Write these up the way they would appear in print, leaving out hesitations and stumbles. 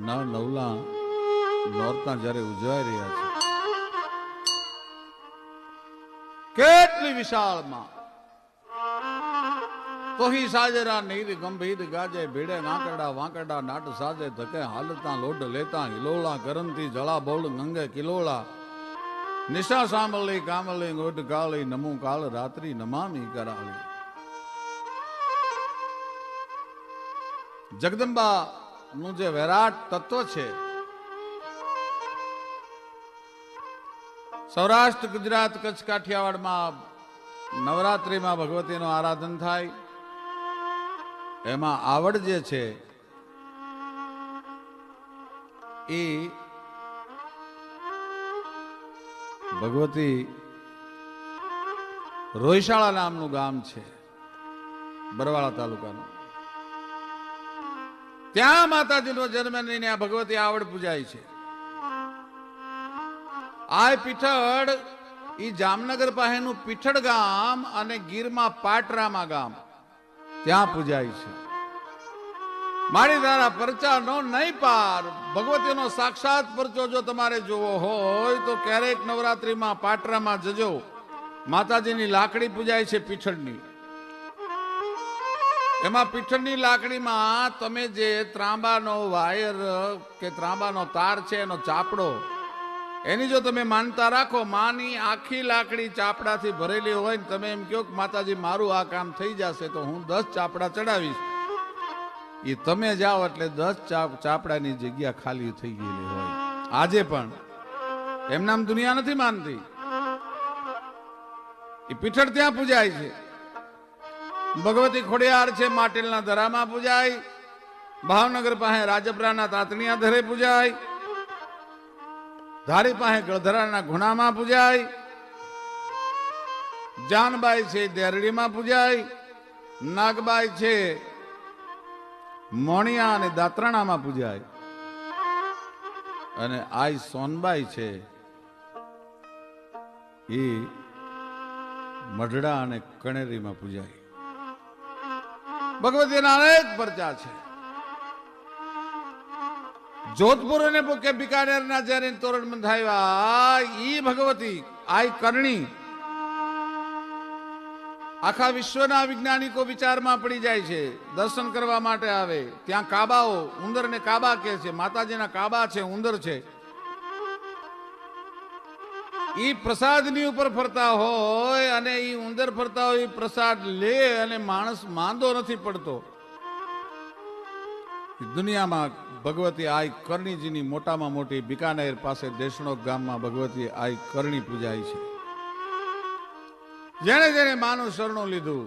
નવલા નોરતા જ્યારે ઉજવાઈ રહ્યા છે, કેટલી વિશાળમાં તોહી સાજરા નીર ગંભીર ગાજે ભીડે નાકડા વાંકડા નાટ સાજે ધકે હાલતા લોઢ લેતા હિલોળા કરંતી જળા બોલ ગંગે કિલોળા નિશા સાંભળી કામલી ગોઢ કાળી નમુ કાળ રાત્રિ નમામી કરાળી. જગદંબા નું જે વિરાટ તત્વ છે, સૌરાષ્ટ્ર ગુજરાત કચ્છ કાઠિયાવાડમાં નવરાત્રિમાં ભગવતીનું આરાધન થાય. એમાં આવડ જે છે એ ભગવતી રોયશાળા નામનું ગામ છે, બરવાળા તાલુકાનું. ત્યાં માતાજીનો જન્મ લઈને આ ભગવતી આવડ પૂજાય છે. આ પીઠળ ઈ જામનગર પાસેનું પીઠળ ગામ અને ગીરમાં પાટરામા ગામ ત્યાં પૂજાય છે. મારી તારા પરચા નો નહીં પાર. ભગવતીનો સાક્ષાત પરચો જો તમારે જોવો હોય તો ક્યારેક નવરાત્રીમાં પાટરામાં જજો. માતાજીની લાકડી પૂજાય છે પીઠળની. એમાં પીઠળની લાકડીમાં તમે જે ત્રાંબાનો વાયર કે ત્રાંબાનો તાર છે, એનો ચાપડો, એની જો તમે માનતા રાખો, માની આખી લાકડી ચાપડાથી ભરેલી હોય ને તમે એમ કહો કે માતાજી મારું આ કામ થઈ જશે તો હું 10 ચાપડા ચડાવીશ, એ તમે જાઓ એટલે 10 ચાપડાની જગ્યા ખાલી થઈ ગયેલી હોય. આજે પણ એમનામ દુનિયા નથી માનતી. એ પીઠળ ત્યાં પૂજાય છે. ભગવતી ખોડિયાર છે, માટેલના ધરામાં પૂજાય. ભાવનગર પાસે રાજપરાના તાતણિયા ધરે પૂજાય. ધારી પાસે ગળધરાના ઘુણામાં પૂજાય. જાનબાઈ છે દેરડીમાં પૂજાય. નાગબાઈ છે મોણિયા અને દાત્રાણામાં પૂજાય. અને આઈ સોનબાઈ છે એ મઢડા અને કણેરીમાં પૂજાય. ભગવતીના અનેક પરચા છે. જોધપુર અને કે બિકાનેરના જ્યારે તોરણ બંધાવ્યા, ઈ ભગવતી આઈ કરણી આખા વિશ્વના વૈજ્ઞાનિકો વિચારમાં પડી જાય છે, દર્શન કરવા માટે આવે. ત્યાં કાબાઓ, ઉંદર ને કાબા કે છે, માતાજીના કાબા છે, ઉંદર છે. ઈ પ્રસાદની ઉપર ફરતા હોય અને ઈ ઉંદર ફરતા હોય, પ્રસાદ લે અને માણસ માંદો નથી પડતો. દુનિયામાં ભગવતી આઈ કરણીજીની મોટામાં મોટી બિકાનેર પાસે દેશણોક ગામમાં ભગવતી આઈ કરણી પૂજાય છે. જેને જેને માનું શરણું લીધું,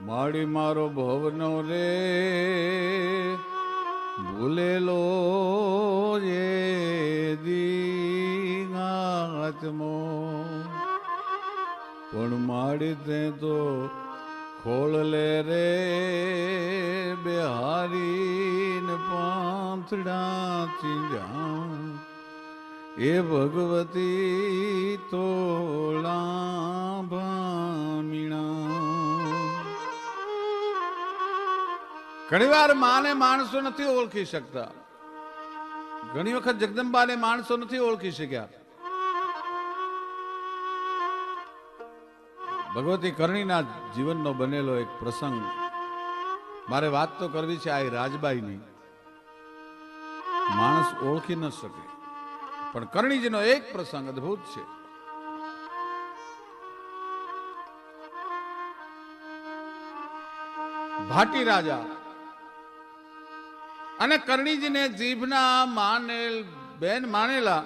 માડી મારો ભવનો રે ભૂલેલો જે દીનાચમો, પણ માડી તે તો ખોળ લે રે બેહારીને પાંથડા ચીંજા, એ ભગવતી તોળા ભામીણા. ઘણી વાર માને માણસો નથી ઓળખી શકતા. ઘણી વખત જગદંબાને માણસો નથી ઓળખી શક્યા. ભગવતી કરણીના જીવનનો બનેલો એક પ્રસંગ મારે વાત તો કરવી છે. આ રાજબાઈની માણસ ઓળખી ન શકે, પણ કરણીજીનો એક પ્રસંગ અદ્ભુત છે. ભાટી રાજા અને કરણીજીને જીભના માનેલ બેન માનેલા,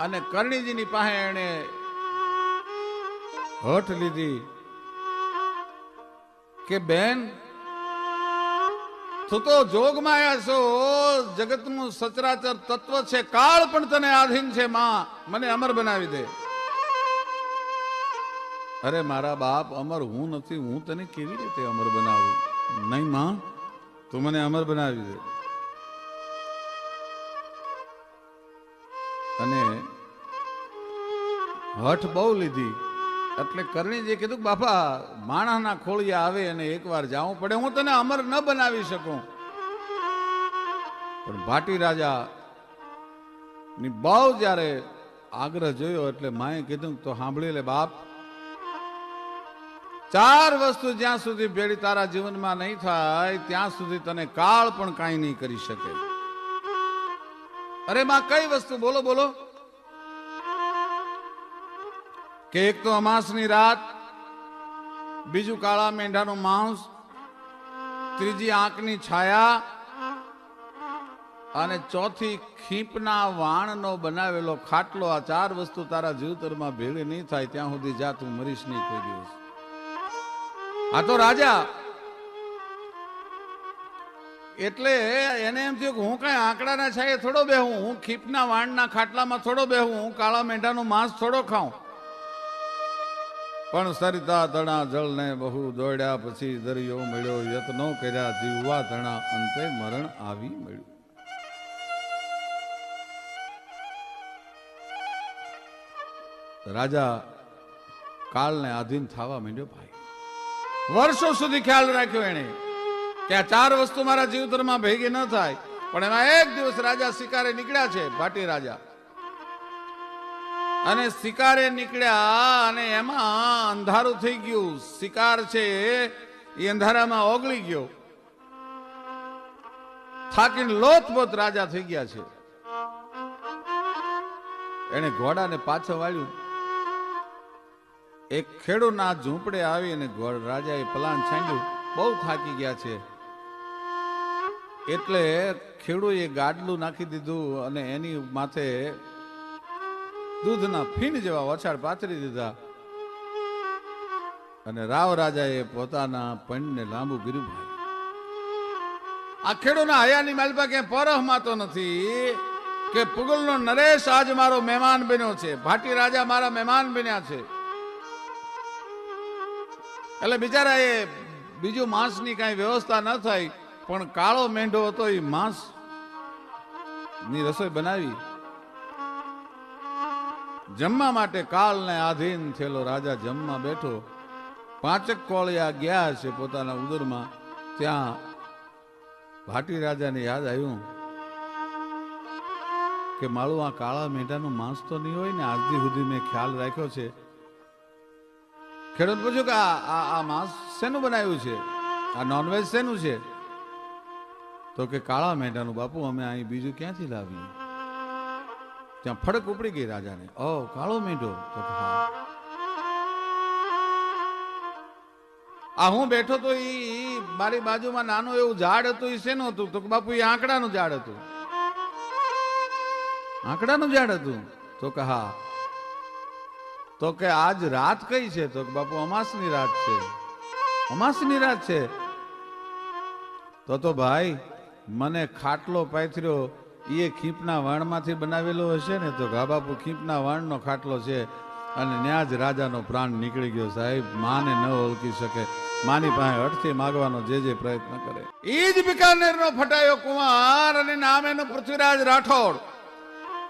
અને કરણીજીની પાસે એને હઠ લીધી કે બેન તું તો જોગમાયા છો, જગતનું સચરાચર તત્વ છે, કાળ પણ તને આધીન છે, માં મને અમર બનાવી દે. અરે મારા બાપ, અમર હું નથી, હું તને કેવી રીતે અમર બનાવું? નહીં માં, તું મને અમર બનાવી દે. અને હઠ બહુ લીધી એટલે કરણીજીએ કીધું બાપા માણસના ખોળિયા આવે અને એકવાર જાવું પડે, હું તને અમર ન બનાવી શકું, પણ ભાટી રાજા ની બહુ જ્યારે આગ્રહ જોયો એટલે માએ કીધું તો સાંભળી લે બાપ, 4 વસ્તુ જ્યાં સુધી ભેળી તારા જીવનમાં નહીં થાય ત્યાં સુધી તને કાળ પણ કાંઈ નહીં કરી શકે. અરે માં કઈ વસ્તુ? બોલો બોલો. કે એક તો અમાસની રાત, બીજું કાળા મેંઢાનું માંસ, ત્રીજી આંખની છાયા અને ચોથી ખીપના વાણનો બનાવેલો ખાટલો. આ 4 વસ્તુ તારા જીવતરમાં ભેળી નહીં થાય ત્યાં સુધી જા, તું મરીશ નહીં કોઈ દિવસ. આ તો રાજા એટલે એને એમ થયું કે હું કઈ આંકડાના છાયે થોડો બેહું, હું ખીપના વાણના ખાટલામાં થોડો બેહું, હું કાળા મેંઢાનું માંસ થોડો ખાઉં. પણ સરિતા તણા જળને બહુ દોડ્યા પછી દરિયો મળ્યો, યત્નો કર્યા જીવવા તણા અંતે મરણ આવી મળ્યું. રાજા કાળને આધીન થવા માંડ્યો. ભાઈ વર્ષો સુધી ખ્યાલ રાખ્યો એને કે આ 4 વસ્તુ મારા જીવતરમાં ભેગી ન થાય. પણ એમાં એક દિવસ રાજા શિકારે નીકળ્યા છે, ભાટી રાજા, અને શિકારે નીકળ્યા અને એમાં અંધારું થઈ ગયું. શિકાર છે એ અંધારામાં ઓગળી ગયો. થાકીને લોથબોથ રાજા થઈ ગયા છે. એને ઘોડાને પાછો વાળ્યું. એક ખેડૂના ઝૂંપડે આવી અને રાજાએ પલાણ છાંડ્યું. બહુ થાકી ગયા છે એટલે ખેડૂએ ગાડલું નાખી દીધું અને એની માથે દૂધના ફીણ જેવા વછાડ પાથરી દીધા અને રાવ રાજાએ પોતાના પણને લાંબુ કર્યું. આ ખેડૂના હયાની માલપા ક્યાંય પરહમાં તો નથી કે પુગલનો નરેશ આજ મારો મહેમાન બન્યો છે, ભાટી રાજા મારા મહેમાન બન્યા છે. એટલે બિચારા એ બીજું માંસની કઈ વ્યવસ્થા ન થઈ, પણ કાળો મેંઢો હતો એ માંસ ની રસોઈ બનાવી. જમવા માટે કાળને આધીન થયેલો રાજા જમવા બેઠો. 5 કોળિયા ગયા છે પોતાના ઉદરમાં. ત્યાં ભાટી રાજાને યાદ આવ્યું કે મારું આ કાળા મેંઢાનું માંસ તો નહીં હોય ને, આજથી સુધી મેં ખ્યાલ રાખ્યો છે. ખેડૂત પૂછ્યું કે આ માંસ શેનું બનાવ્યું છે, આ નોનવેજ શેનું છે? તો કે કાળા મેંઢાનું બાપુ, અમે અહીં બીજું ક્યાંથી લાવીએ? ત્યાં ફડક ઉપડી ગઈ રાજાને. ઓ કાળો મેંઢો? તો હા. આ હું બેઠો તો ઈ મારી બાજુમાં નાનું એવું ઝાડ હતું, એ શેનું હતું? તો બાપુ એ આંકડાનું ઝાડ હતું. આંકડાનું ઝાડ હતું? તો કે હા. તો કે આજ રાત કઈ છે? તો કે બાપુ અમાસની રાત છે. અમાસની રાત છે? તો ભાઈ મને ખાટલો પાથર્યો એ ખીપના વાણમાંથી બનાવેલો હશે ને? તો હા બાપુ ખીપના વાણનો ખાટલો છે. અને ન્યા જ રાજાનો પ્રાણ નીકળી ગયો. સાહેબ માને ન ઓળખી શકે, માની પાસે અટથી માગવાનો જે પ્રયત્ન કરે. એ જ બિકાનેરનો ફટાયો કુંવર અને નામ એનો પૃથ્વીરાજ રાઠોડ.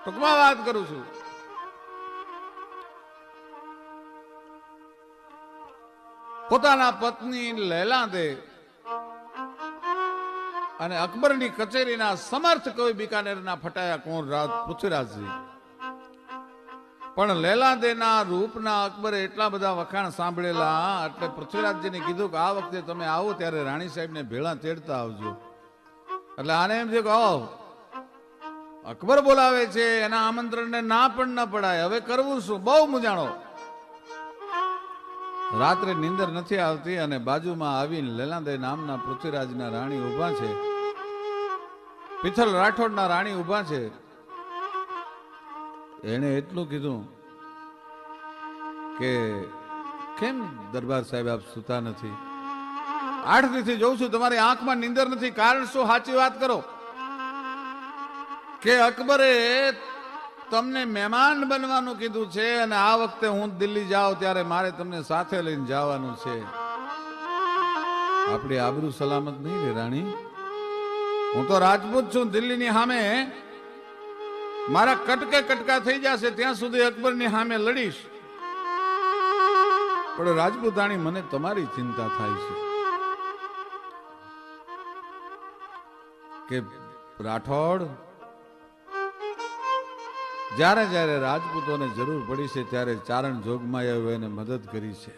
ટૂંકમાં વાત કરું છું. પોતાના પત્ની લૈલાદે અને અકબરની કચેરીના સમર્થ કોઈ બિકાનેરના ફટાયા કોણ? પૃથ્વીરાજજી. પણ લૈલાદેના રૂપના અકબરે એટલા બધા વખાણ સાંભળેલા એટલે પૃથ્વીરાજજીને કીધું કે આ વખતે તમે આવો ત્યારે રાણી સાહેબને ભેળા તેડતા આવજો. એટલે આને એમ છે કે અકબર બોલાવે છે, એના આમંત્રણને ના પણ ન પડાય, હવે કરવું શું? બહુ મૂંઝાણો. રાત્રે નીંદર નથી આવતી અને બાજુમાં આવીને લૈલાદે નામના પૃથ્વીરાજના રાણી ઉભા છે, પિથલ રાઠોડના રાણી ઉભા છે. એને એટલું કીધું કે કેમ દરબાર સાહેબ આપ સુતા નથી? 8 દીથી જોઉં છું તમારી આંખમાં નીંદર નથી, કારણ શું? સાચી વાત કરો. કે અકબરે તમને મહેમાન બનવાનું કીધું છે અને આ વખતે હું દિલ્હી જાઉં ત્યારે મારે તમને સાથે લઈને જવાનું છે. આપણી આબરૂ સલામત નહીં રે રાણી. હું તો રાજપૂત છું, દિલ્હીની સામે મારા કટકે કટકા થઈ જશે ત્યાં સુધી અકબરની સામે લડીશ. પણ રાજપૂતાણી મને તમારી ચિંતા થાય છે કે રાઠોડ, જ્યારે જ્યારે રાજપૂતોને જરૂર પડી છે ત્યારે ચારણ જોગમાયાએ એને મદદ કરી છે.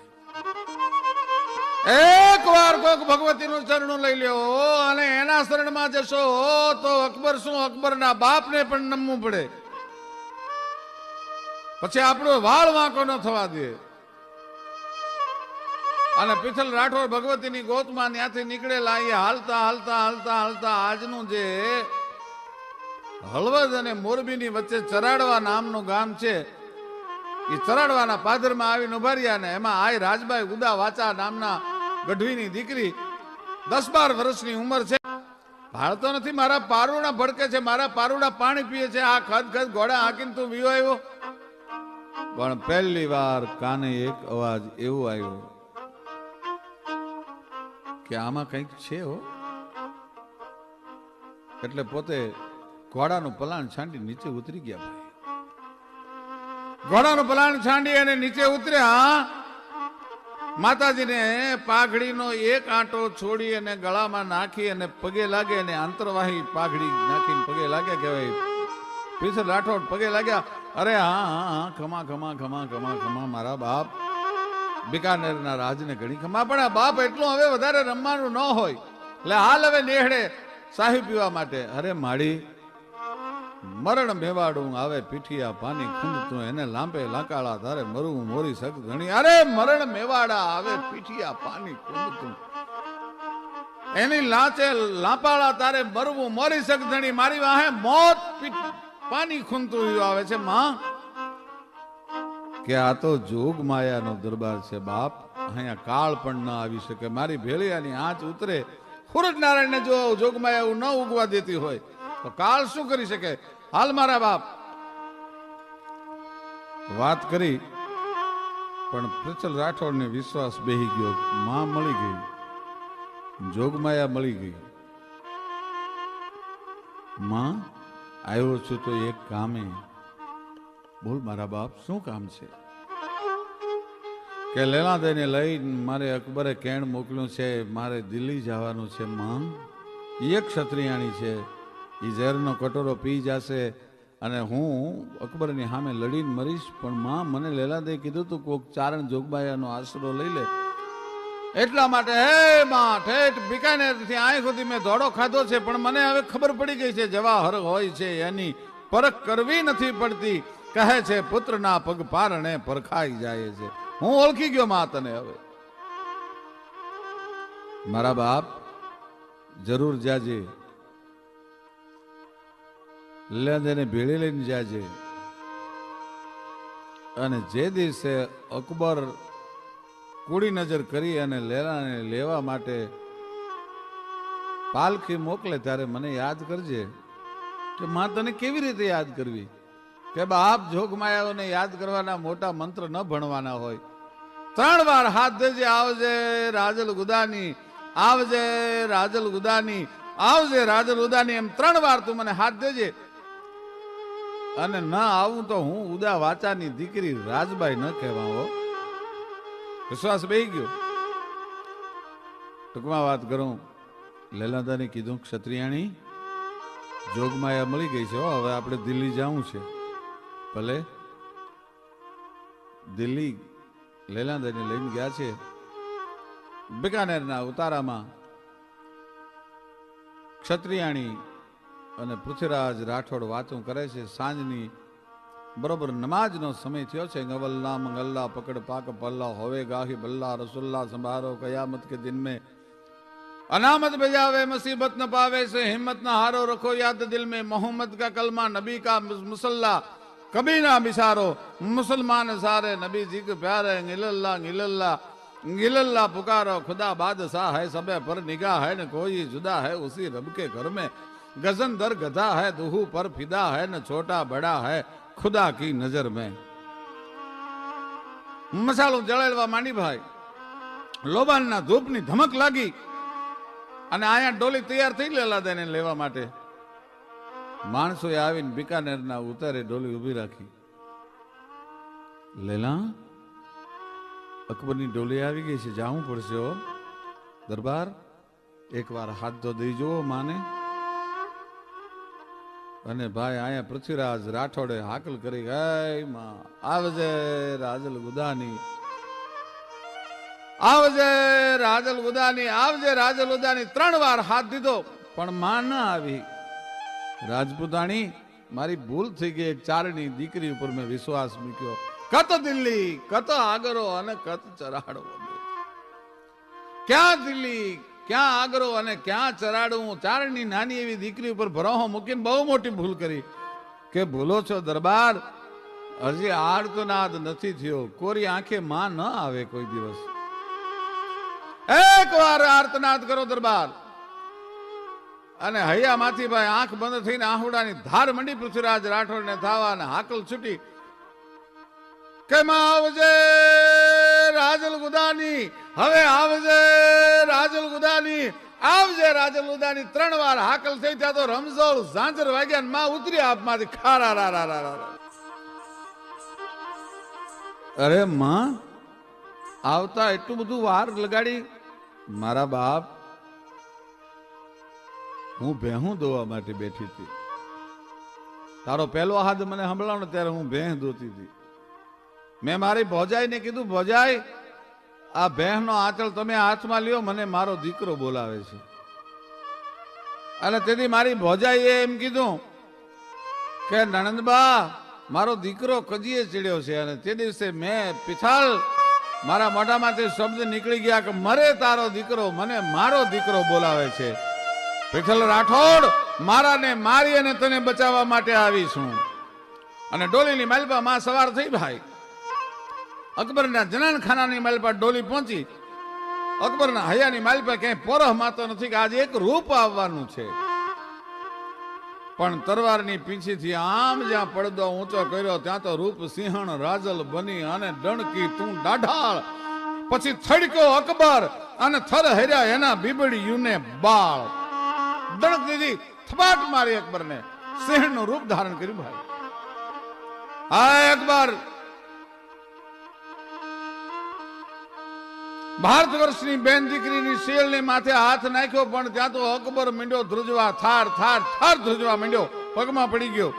એક વાર કોક ભગવતીનું ચરણું લઈ લ્યો અને એના શરણમાં જશો તો અકબર શું, અકબરના બાપને પણ નમવું પડે. પછી આપણો વાળ વાંકો ન થવા દે. અને પિથલ રાઠોડ ભગવતીની ગોતમાં ત્યાંથી નીકળેલા અહીંયા હાલતા હાલતા હાલતા હાલતા આજનું જે હળવદ અને મોરબીની વચ્ચે ચરાડવા નામનું ગામ છે, એ ચરાડવાના પાદરમાં આવીને ઉભા રહ્યા ને એમાં આય રાજભાઈ ઉદા વાચા નામના ગઢવીની દીકરી 10-12 વર્ષની ઉંમર છે. ભાળતો નથી, મારા પારુડા ભડકે છે, મારા પારુડા પાણી પીએ છે, આ ખદ ખદ ઘોડા હાકીને તું વિયો આવ્યો. પણ પહેલી વાર કાને એક અવાજ એવો આવ્યો કે આમાં કંઈક છે હો. એટલે પોતે ઘોડાનું પલાણ છાંડી નીચે ઉતરી ગયા. ભાઈ ઘોડાનું પલાણ છાંડી અને નીચે ઉતર્યા. માતાજીને પાઘડીનો એક આંટો છોડી અને ગળામાં નાખી અને પગે લાગે અને આંતરવાહી પાઘડી નાખીને પગે લાગ્યા. કહેવાય પિથલ રાઠોડ પગે લાગ્યા. અરે હા હા હા, ખમા ખમા ખમા ખમા ખમા મારા બાપ, બિકાનેરના રાજને ઘણી ખમા. પણ આ બાપ એટલું હવે વધારે રમવાનું ન હોય એટલે હાલ હવે નેહડે સાહી પીવા માટે. અરે માડી, મરણ મેવાડું આવે પીઠિયા પાની ખૂંદતું, એને લાંપે લાકાળા તારે મરવું મોરી સક ઘણી. અરે મરણ મેવાડા આવે પીઠિયા પાની ખૂંદતું, એની લાંચે લાંપાળા તારે મરવું મોરી સક ધણી. મારી વાહે મોત પાણી ખૂંદતું આવે છે માં. કે આ તો જોગ માયાનો દરબાર છે બાપ, અહીંયા કાળ પણ ન આવી શકે. મારી ભેળિયાની આંચ ઉતરે, સૂરજ નારાયણને જો જોગમાયા ન ઉગવા દેતી હોય તો કાળ શું કરી શકે. હાલ મારા બાપ વાત કરી, પણ પિથલ રાઠોડને વિશ્વાસ બેહી ગયો. માં મળી ગઈ, જોગમાયા મળી ગઈ. માં આવ્યો છું તો એક કામે. બોલ મારા બાપ, શું કામ છે? કે લેલાદેને લઈ મારે અકબરે કેણ મોકલ્યું છે, મારે દિલ્હી જવાનું છે. માં એક ક્ષત્રિયાણી છે, એ ઝેરનો કટોરો પી જશે અને હું અકબરની સામે લડીને મરીશ. પણ માં મને લેલાદે કીધું તું કોક ચારણ જોગમાયાનો આશરો લઈ લે. એટલા માટે હે માં ઠેઠ બિકાનેરથી આય સુધી મેં ધોળો ખાધો છે, પણ મને હવે ખબર પડી ગઈ છે જવાહર હોય છે એની પરખ કરવી નથી પડતી. કહે છે પુત્રના પગ પારણે પરખાઈ જાય છે. હું ઓળખી ગયો માં તને. હવે મારા બાપ જરૂર જાજે, લેલાદેને ભેળી લઈને જાજે. અને જે દિવસે અકબર કુડી નજર કરી અને લેલાને લેવા માટે પાલખી મોકલે ત્યારે મને યાદ કરજે. કે માં તને કેવી રીતે યાદ કરવી? કે બાપ જોગમાયાઓને યાદ કરવાના મોટા મંત્ર ન ભણવાના હોય. 3 વાર હાથ દેજે, આવજે રાજલ ગુદાની, આવજે રાજલ ગુદાની, આવજે રાજલ ઉદાની, એમ 3 વાર તું મને હાથ દેજે. અને ન આવું તો હું ઉદા વાચાની દીકરી રાજબાઈ ન કહેવા. વિશ્વાસ બેહી ગયો. ટૂંકમાં વાત કરું, લેલાદાને કીધું ક્ષત્રિયાણી જોગમાયા મળી ગઈ છે, હવે આપણે દિલ્હી જવું છે. ભલે દિલ્હી લેલાદાને લઈને ગયા છે. બિકાનેરના ઉતારામાં ક્ષત્રિયાણી અને પૃથ્વીરાજ રાઠોડ વાતો કરે છે. સાંજની બરોબર નમાજનો સમય થયો છે. ગવલ્લા મંગલ્લા પકડ પાક પલ્લા હોવે ગાહી બલ્લા રસુલ્લા સંભારો કયામત કે દિન में अनामत बजावे मुसीबत न पावे से हिम्मत न हारो रखो याद दिल में मोहम्मद का कलमा नबी का मुसल्ला कभी ना बिसारो मुसलमान सारे नबी जी के प्यारे गिलल्ला गिलल्ला गिलल्ला पुकारो खुदा बादशाह है सबे पर निगाह है न कोई जुदा है उसी रब के घर में गजन दर गधा है दुहू पर फिदा है न छोटा बड़ा है खुदा की नजर में. મસાલો જળાડવા માંડી ભાઈ. લોબાનના ધૂપની ધમક લાગી અને આયા ડોલી તૈયાર થઈ લેલાદેને લેવા માટે. માણસોએ આવીને બિકાનેરના ઉતારે ડોલી ઊભી રાખી. લેલા, અકબરની ડોલી આવી ગઈ છે, જાવું પડશે. હો દરબાર, એકવાર હાથ તો દઈ જુઓ માને. અને ભાઈ અહીંયા પૃથ્વીરાજ રાઠોડે હાકલ કરી ગઈ માં આવજે રાજલ ગુદાની, આવજે રાજલ ગુદાની, આવજે રાજલ ગુદાની. 3 વાર હાથ દીધો પણ માં ના આવી. રાજપૂતાણી મારી ભૂલ થઈ ગઈ, એક ચારણી દીકરી ઉપર મેં વિશ્વાસ મૂક્યો. કત દિલ્હી કત આગરો અને કત ચરાડો. ક્યાં દિલ્હી ક્યાં આગરો અને ક્યાં ચરાડું. ચારણી નાની એવી દીકરી ઉપર ભરોહો મૂકીને બહુ મોટી ભૂલ કરી. કે ભૂલો છો દરબાર, હજી આર્તનાદ નથી થયો. કોરી આંખે માં ન આવે કોઈ દિવસ. એક વાર આર્તનાદ કરો દરબાર. અને હૈયામાંથી ભાઈ આંખ બંધ થઈને આહુડાની ધાર મંડી પૃથ્વીરાજ રાઠોડને થાવા અને હાકલ છૂટી કે માં આવજે રાજલ ગુદાની, હવે આવજે રાજલ ગુદાની, આવજે રાજલ ગુદાની. 3 વાર હાકલ થઈ. ત્યાં તો રમઝોળ ઝાંઝર વાગ્યા ને માં ઉતરી આપમાંથી ખારા રા રા રા રા. અરે માં આવતા એટલું બધું વાર લગાડી. મારા બાપ, હું ભેહું દોવા માટે બેઠી હતી. તારો પહેલો હાથ મને સંભળાવો ને ત્યારે હું ભેહ દોતી હતી. મેં મારી ભોજાઈને કીધું, ભોજાઈ આ ભેહનો આંચળ તમે હાથમાં લ્યો, મને મારો દીકરો બોલાવે છે. અને તેથી મારી ભોજાઈએ એમ કીધું કે નણંદબા મારો દીકરો કજીએ ચડ્યો છે. અને તે દિવસે મેં પિથાલ મારા મોઢામાંથી શબ્દ નીકળી ગયા કે મરે તારો દીકરો, મને મારો દીકરો બોલાવે છે. પીઠલ રાઠોડ, મારાને મારી અને તને બચાવવા માટે આવી છું. અને ડોલીની માલપા માં સવાર થઈ. ભાઈ અકબરના જનાનખાનાની માલપા ડોલી પહોંચી. અકબરના હૈયાની માલપા ક્યાંય પોરહ માતો નથી કે આજે એક રૂપ આવવાનું છે. પણ તરવારની પીંછીથી આમ જ્યાં પડદો ઊંચો કર્યો ત્યાં તો રૂપ સિંહણ રાજલ બની અને ડણકી તું દાઢાળ. પછી થડકો અકબર અને થર હર્યા એના બીબડીયુને બાળ. દણક દીધી, થપાટ મારી અકબરને. સિંહણનું રૂપ ધારણ કર્યું. ભાઈ આ અકબર ભારત વર્ષની બેન દીકરીની શેલની માથે હાથ નાખ્યો. પણ ત્યાં તો અકબર મીંડ્યો ધ્રુજવા, થાર થાર થાર ધ્રુજવા મીંડ્યો, પગમાં પડી ગયો.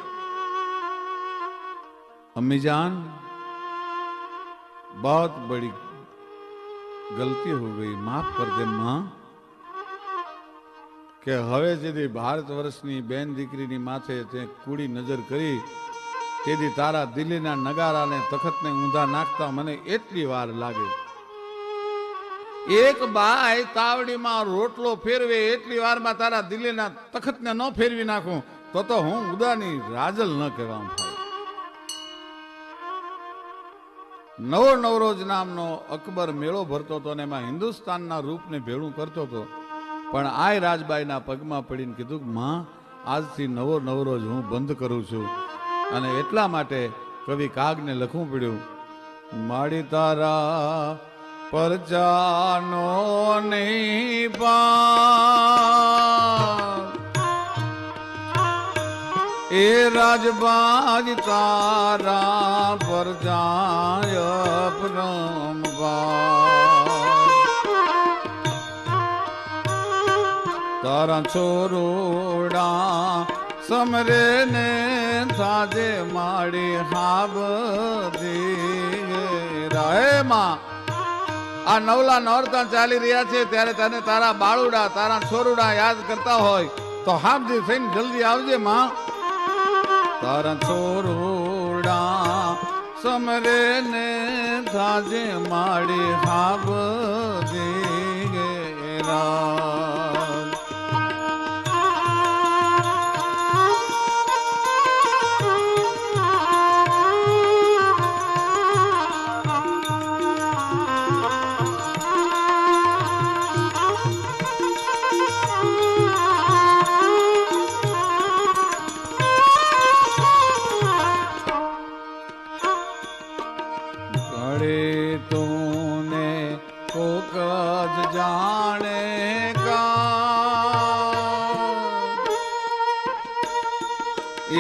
અમ્મી જાન बहुत बड़ी गलती हो गई, माफ कर दे मां. કે હવે જેથી ભારત વર્ષની બેન દીકરીની માથે તે કુડી નજર કરી તેથી તારા દિલ્હીના નગારાને તખતને ઊંધા નાખતા મને એટલી વાર લાગે. એક બાય તાવડીમાં રોટલો ફેરવે એટલી વારમાં તારા દિલ્હીના તખતને ન ફેરવી નાખું તો હું ઉદાની રાજલ ન કહેવા. નવો નવરોજ નામનો અકબર મેળો ભરતો હતો અને એમાં હિન્દુસ્તાનના રૂપને ભેળું કરતો હતો. પણ આય રાજબાઈના પગમાં પડીને કીધું, માં આજથી નવો નવરોજ હું બંધ કરું છું. અને એટલા માટે કવિ કાગને લખવું પડ્યું, માડી તારા પરજાનો નહીં પા એ રાજબાજ તારા પરજાય તારા છોરોડા સમરે ને સાજે માડી હાબ માં. આ નવલા નોરતા ચાલી રહ્યા છે ત્યારે તને તારા બાળુડા તારા છોરુડા યાદ કરતા હોય તો હાબજી થઈને જલ્દી આવજે માં. તારા છોરુડા સમરે ને સાજે માડી હાબ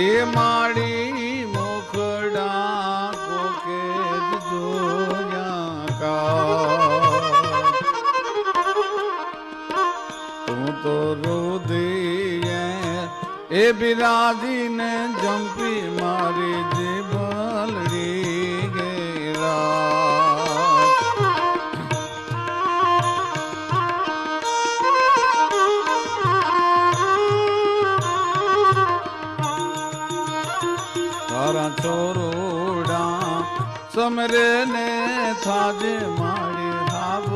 એ માડી મુખડા કોકે જોયા કા તું તો રુદિયે એ બિરાજી જંપી મારી જીભલડી ગેરા તારા ચોરોડા સમરે ને થાજે મારી હાબ